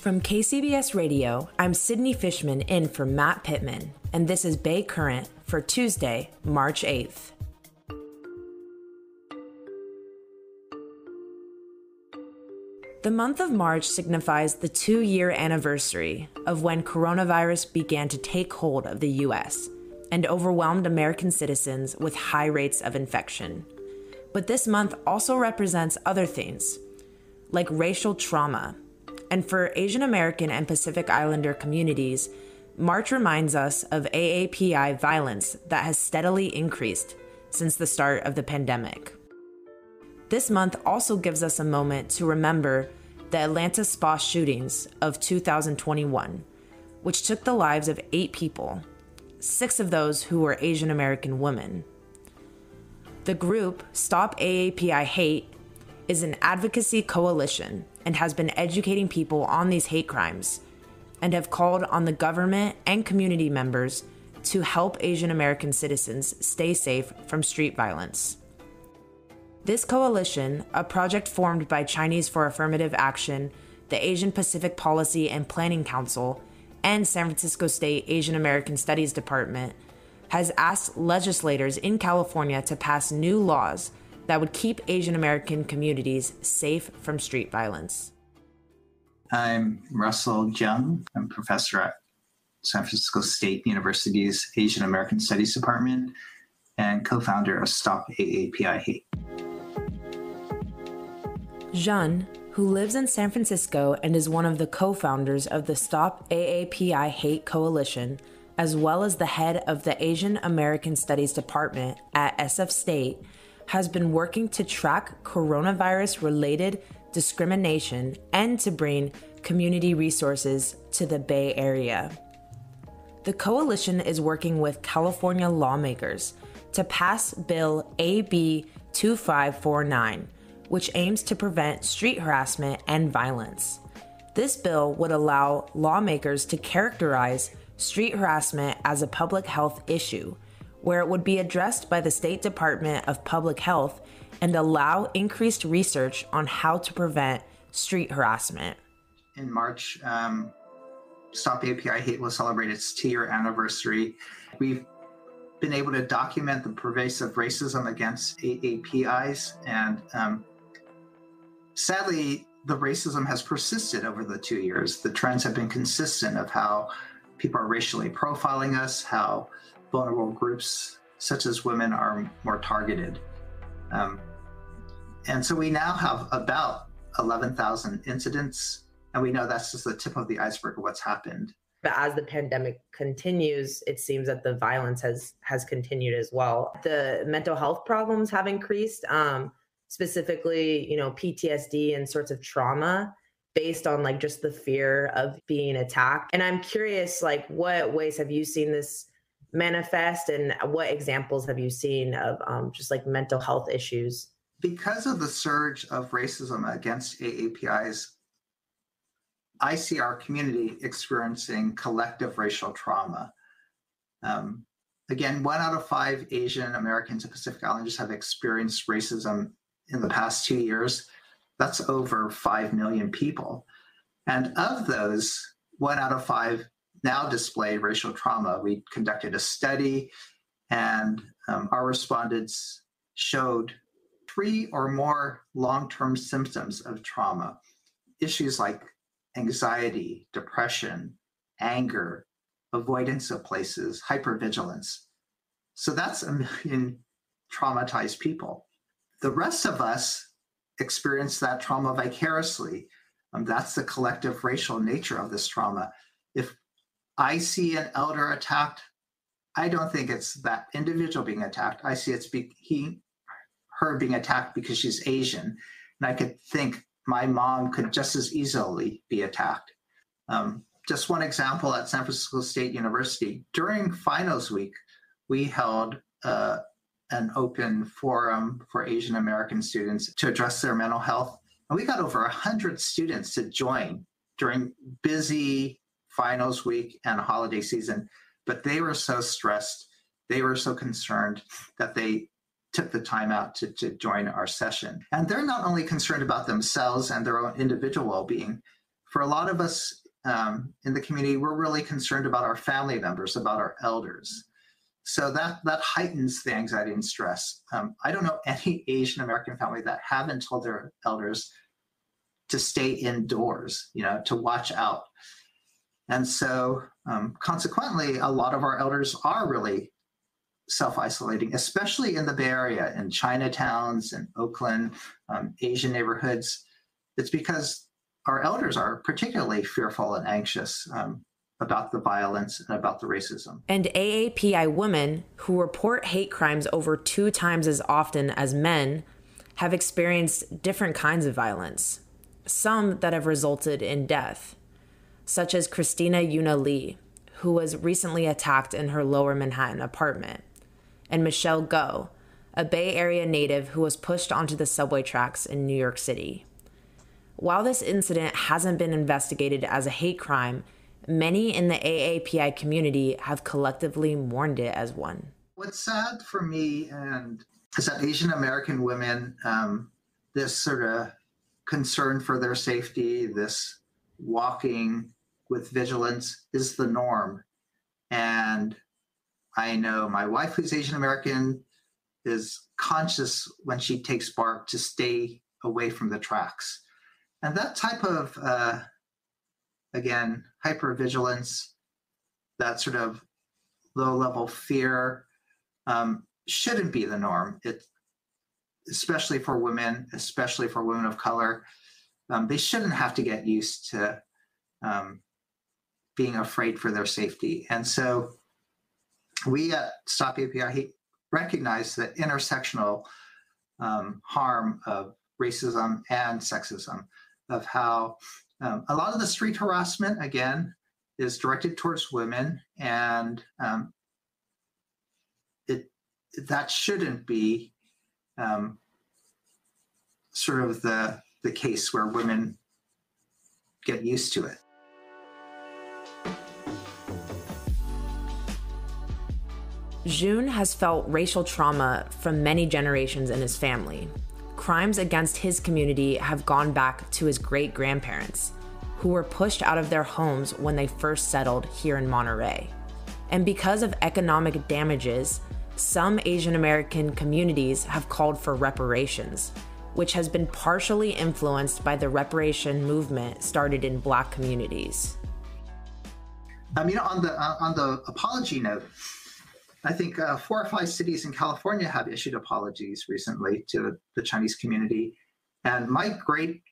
From KCBS Radio, I'm Sydney Fishman in for Matt Pittman, and this is Bay Current for Tuesday, March 8th. The month of March signifies the 2-year anniversary of when coronavirus began to take hold of the U.S. and overwhelmed American citizens with high rates of infection. But this month also represents other things, like racial trauma. And for Asian American and Pacific Islander communities, March reminds us of AAPI violence that has steadily increased since the start of the pandemic. This month also gives us a moment to remember the Atlanta spa shootings of 2021, which took the lives of 8 people, 6 of those who were Asian American women. The group, Stop AAPI Hate, is an advocacy coalition and has been educating people on these hate crimes and have called on the government and community members to help Asian American citizens stay safe from street violence. This coalition, a project formed by Chinese for Affirmative Action, the Asian Pacific Policy and Planning Council, and San Francisco State Asian American Studies Department, has asked legislators in California to pass new laws that would keep Asian American communities safe from street violence. I'm Russell Jeung. I'm a professor at San Francisco State University's Asian American Studies Department and co-founder of Stop AAPI Hate. Jeung, who lives in San Francisco and is one of the co-founders of the Stop AAPI Hate Coalition, as well as the head of the Asian American Studies Department at SF State, has been working to track coronavirus-related discrimination and to bring community resources to the Bay Area. The coalition is working with California lawmakers to pass Bill AB 2549, which aims to prevent street harassment and violence. This bill would allow lawmakers to characterize street harassment as a public health issue, where it would be addressed by the State Department of Public Health and allow increased research on how to prevent street harassment. In March, Stop AAPI Hate will celebrate its 2-year anniversary. We've been able to document the pervasive racism against AAPIs, and sadly, the racism has persisted over the 2 years. The trends have been consistent of how people are racially profiling us, how vulnerable groups such as women are more targeted. And so we now have about 11,000 incidents, and we know that's just the tip of the iceberg of what's happened. But as the pandemic continues, it seems that the violence has continued as well. The mental health problems have increased, specifically, PTSD and sorts of trauma based on just the fear of being attacked. And I'm curious, what ways have you seen this manifest, and what examples have you seen of just mental health issues? Because of the surge of racism against AAPIs, I see our community experiencing collective racial trauma. Again, 1 out of 5 Asian Americans and Pacific Islanders have experienced racism in the past 2 years. That's over 5 million people. And of those, 1 out of 5 now display racial trauma. We conducted a study, and our respondents showed 3 or more long-term symptoms of trauma. Issues like anxiety, depression, anger, avoidance of places, hypervigilance. So that's 1 million traumatized people. The rest of us experience that trauma vicariously. That's the collective racial nature of this trauma. If I see an elder attacked, I don't think it's that individual being attacked. I see it's her being attacked because she's Asian. And I could think my mom could just as easily be attacked. Just one example at San Francisco State University, during finals week, we held an open forum for Asian American students to address their mental health. And we got over 100 students to join during busy finals week and holiday season, but they were so stressed, they were so concerned that they took the time out to join our session. And they're not only concerned about themselves and their own individual well-being. for a lot of us in the community, we're really concerned about our family members, about our elders. So that heightens the anxiety and stress. I don't know any Asian American family that haven't told their elders to stay indoors, to watch out. And so consequently, a lot of our elders are really self-isolating, especially in the Bay Area, in Chinatowns and Oakland, Asian neighborhoods. It's because our elders are particularly fearful and anxious about the violence and about the racism. And AAPI women who report hate crimes over 2 times as often as men have experienced different kinds of violence, some that have resulted in death, such as Christina Yuna Lee, who was recently attacked in her Lower Manhattan apartment, and Michelle Go, a Bay Area native who was pushed onto the subway tracks in New York City. While this incident hasn't been investigated as a hate crime, many in the AAPI community have collectively mourned it as one. What's sad for me is that Asian American women, this sort of concern for their safety, this walking with vigilance is the norm. And I know my wife, who's Asian American, is conscious when she takes BART to stay away from the tracks. And that type of, again, hypervigilance, that sort of low-level fear shouldn't be the norm, especially for women of color. They shouldn't have to get used to being afraid for their safety. And so we at Stop AAPI Hate recognize the intersectional harm of racism and sexism, of how a lot of the street harassment, again, is directed towards women, and that shouldn't be sort of the case where women get used to it. Jeung has felt racial trauma from many generations in his family. Crimes against his community have gone back to his great-grandparents, who were pushed out of their homes when they first settled here in Monterey. And because of economic damages, some Asian American communities have called for reparations, which has been partially influenced by the reparation movement started in Black communities. On the apology note, I think 4 or 5 cities in California have issued apologies recently to the Chinese community. And my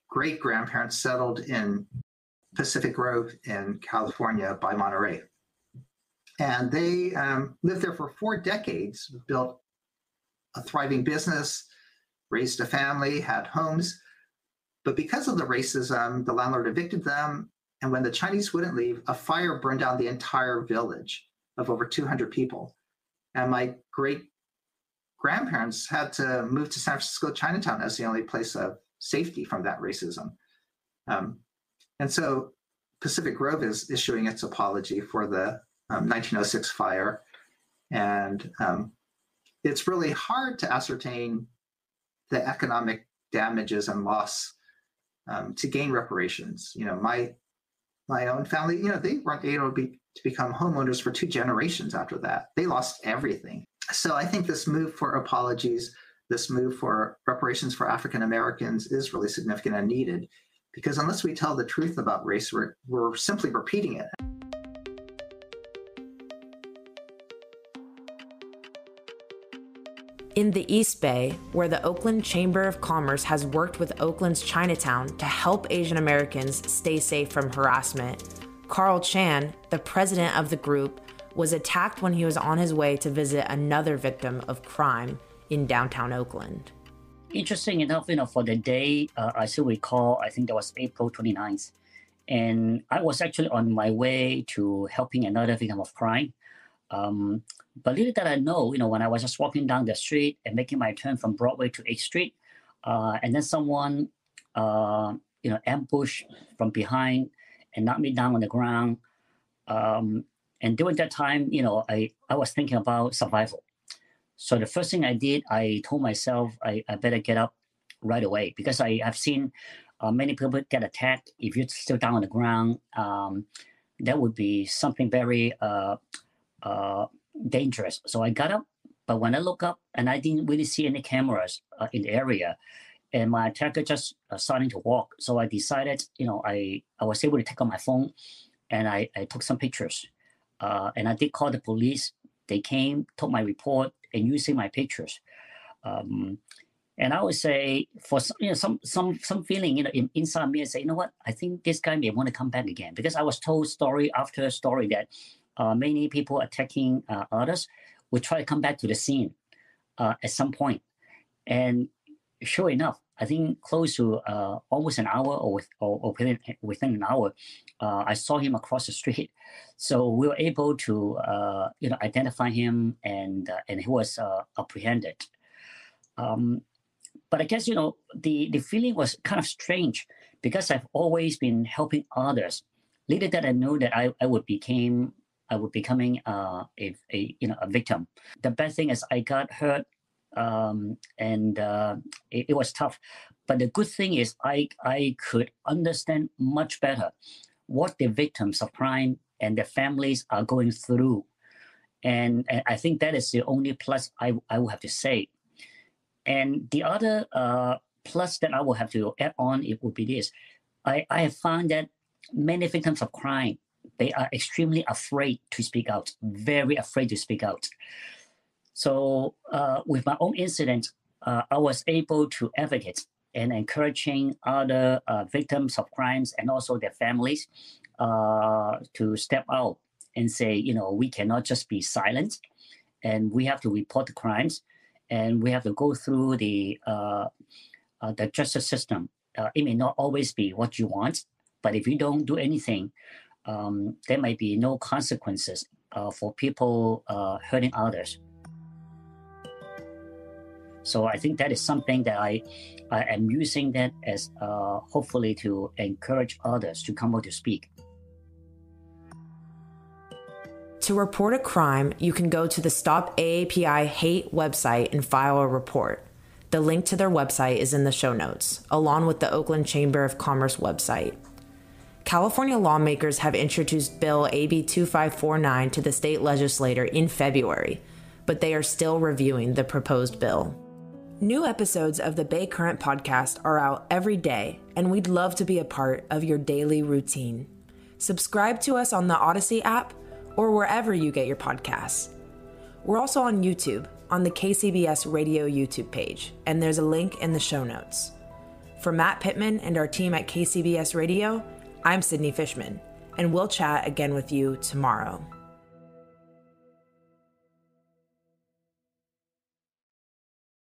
great-grandparents settled in Pacific Grove in California by Monterey. And they lived there for 4 decades, built a thriving business, raised a family, had homes. But because of the racism, the landlord evicted them. And when the Chinese wouldn't leave, a fire burned down the entire village of over 200 people. And my great-grandparents had to move to San Francisco Chinatown as the only place of safety from that racism. And so Pacific Grove is issuing its apology for the 1906 fire. And it's really hard to ascertain the economic damages and loss to gain reparations. My own family, they weren't able to become homeowners for 2 generations after that. They lost everything. So I think this move for apologies, this move for reparations for African Americans is really significant and needed, because unless we tell the truth about race, we're simply repeating it. In the East Bay, where the Oakland Chamber of Commerce has worked with Oakland's Chinatown to help Asian Americans stay safe from harassment, Carl Chan, the president of the group, was attacked when he was on his way to visit another victim of crime in downtown Oakland. Interesting enough, for the day, I still recall, I think that was April 29th. And I was actually on my way to helping another victim of crime. But little that I know, when I was just walking down the street and making my turn from Broadway to 8th Street, and then someone, ambushed from behind and knocked me down on the ground. And during that time, I was thinking about survival. So the first thing I did, I told myself I better get up right away, because I have seen many people get attacked. If you're still down on the ground, that would be something very dangerous. So I got up, but when I look up and I didn't really see any cameras in the area, and my attacker just starting to walk. So I decided, I was able to take out my phone and I took some pictures. And I did call the police. They came, took my report, and using my pictures. And I would say for some feeling, inside me, I say, what? I think this guy may want to come back again, because I was told story after story that many people attacking others would try to come back to the scene at some point. And sure enough, I think close to almost an hour or within an hour, I saw him across the street. So we were able to identify him, and he was apprehended. But I guess, the feeling was kind of strange, because I've always been helping others. Little did I know that I would becoming a victim. The bad thing is I got hurt, and it was tough. But the good thing is I could understand much better what the victims of crime and their families are going through. And I think that is the only plus I will have to say. And the other plus that I will have to add on, it would be this. I have found that many victims of crime, they are extremely afraid to speak out, very afraid to speak out. So with my own incident, I was able to advocate and encouraging other victims of crimes and also their families to step out and say, we cannot just be silent, and we have to report the crimes, and we have to go through the justice system. It may not always be what you want, but if you don't do anything, there might be no consequences for people hurting others. So I think that is something that I am using that as hopefully to encourage others to come out to speak. To report a crime, you can go to the Stop AAPI Hate website and file a report. The link to their website is in the show notes, along with the Oakland Chamber of Commerce website. California lawmakers have introduced Bill AB 2549 to the state legislature in February, but they are still reviewing the proposed bill. New episodes of the Bay Current podcast are out every day, and we'd love to be a part of your daily routine. Subscribe to us on the Odyssey app or wherever you get your podcasts. We're also on YouTube, on the KCBS Radio YouTube page, and there's a link in the show notes. For Matt Pittman and our team at KCBS Radio, I'm Sydney Fishman, and we'll chat again with you tomorrow.